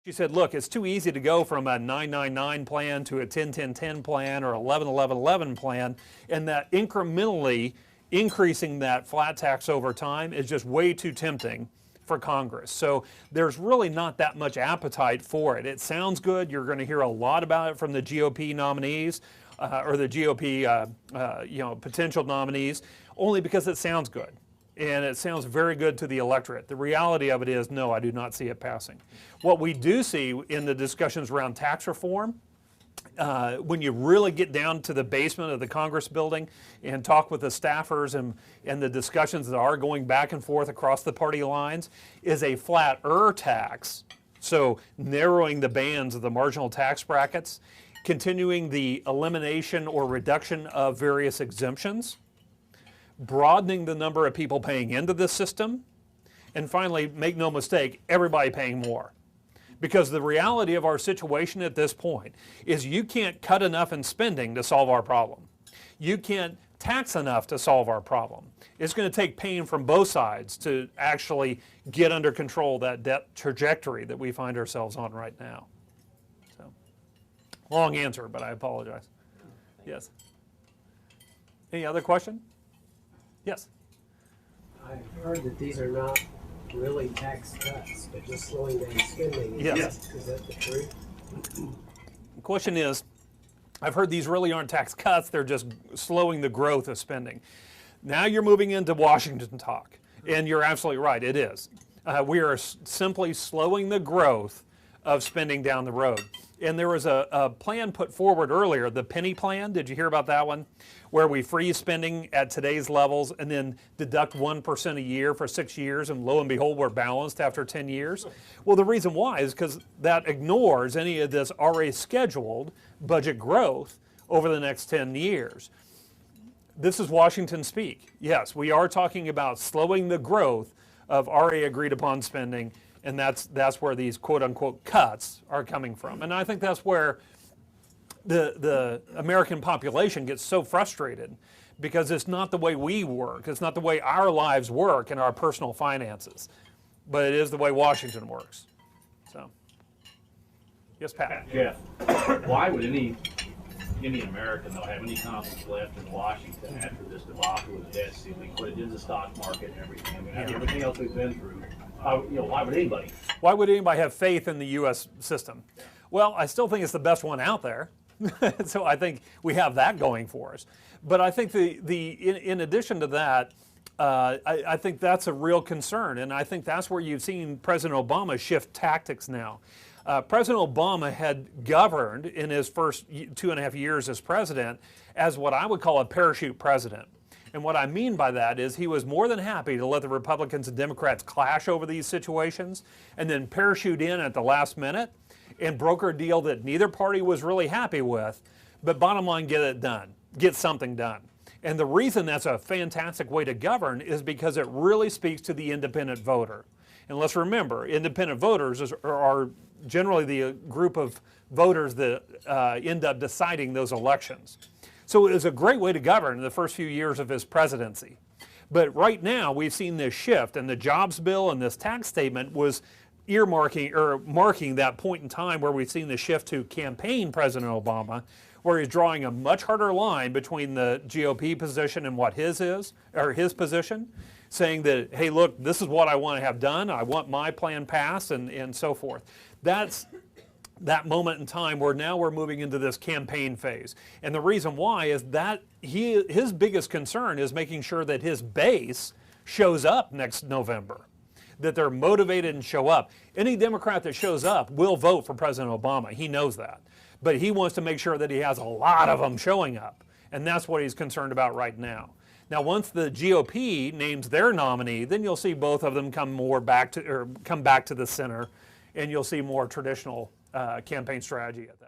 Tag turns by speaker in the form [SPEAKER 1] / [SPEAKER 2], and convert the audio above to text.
[SPEAKER 1] She said, look, it's too easy to go from a 999 plan to a 10-10-10 plan or 11-11-11 plan, and that incrementally increasing that flat tax over time is just way too tempting for Congress. So there's really not that much appetite for it. It sounds good. You're going to hear a lot about it from the GOP nominees or the GOP potential nominees, only because it sounds good. And it sounds very good to the electorate. The reality of it is, no, I do not see it passing. What we do see in the discussions around tax reform, when you really get down to the basement of the Congress building and talk with the staffers and the discussions that are going back and forth across the party lines, is a flatter tax. So narrowing the bands of the marginal tax brackets, continuing the elimination or reduction of various exemptions, broadening the number of people paying into the system, and finally, make no mistake, everybody paying more. Because the reality of our situation at this point is you can't cut enough in spending to solve our problem. You can't tax enough to solve our problem. It's going to take pain from both sides to actually get under control that debt trajectory that we find ourselves on right now. So, long answer, but I apologize. Yes. Any other question? Yes.
[SPEAKER 2] I've heard that these are not really tax cuts, but just slowing down spending.
[SPEAKER 1] Yes.
[SPEAKER 2] Is that the truth?
[SPEAKER 1] The question is, I've heard these really aren't tax cuts, they're just slowing the growth of spending. Now you're moving into Washington talk, and you're absolutely right, it is. We are simply slowing the growth of spending down the road. And there was a plan put forward earlier, the penny plan. Did you hear about that one? Where we freeze spending at today's levels and then deduct 1% a year for 6 years, and lo and behold, we're balanced after 10 years. Well, the reason why is because that ignores any of this already scheduled budget growth over the next 10 years. This is Washington speak. Yes, we are talking about slowing the growth of already agreed upon spending, and that's where these quote-unquote cuts are coming from. And I think that's where the American population gets so frustrated, because it's not the way we work. It's not the way our lives work in our personal finances, but it is the way Washington works. So, yes, Pat.
[SPEAKER 3] Jeff, why would any American, though, have any confidence left in Washington after this debacle with the debt ceiling, what it did to the stock market and everything? I mean, after everything else we've been through, why would anybody?
[SPEAKER 1] Why would anybody have faith in the U.S. system? Well, I still think it's the best one out there. So I think we have that going for us. But I think in addition to that, I think that's a real concern. And I think that's where you've seen President Obama shift tactics now. President Obama had governed in his first 2.5 years as president as what I would call a parachute president. And what I mean by that is he was more than happy to let the Republicans and Democrats clash over these situations and then parachute in at the last minute and broker a deal that neither party was really happy with, but bottom line, get it done, get something done. And the reason that's a fantastic way to govern is because it really speaks to the independent voter. And let's remember, independent voters are generally the group of voters that end up deciding those elections. So it was a great way to govern in the first few years of his presidency. But right now we've seen this shift, and the jobs bill and this tax statement was earmarking or marking that point in time where we've seen the shift to campaign President Obama, where he's drawing a much harder line between the GOP position and what his is, or his position, saying that, hey, look, this is what I want to have done, I want my plan passed, and so forth. That's that moment in time where now we're moving into this campaign phase. And the reason why is that his biggest concern is making sure that his base shows up next November, that they're motivated and show up. Any Democrat that shows up will vote for President Obama. He knows that. But he wants to make sure that he has a lot of them showing up. And that's what he's concerned about right now. Now, once the GOP names their nominee, then you'll see both of them come back to the center, and you'll see more traditional campaign strategy at that.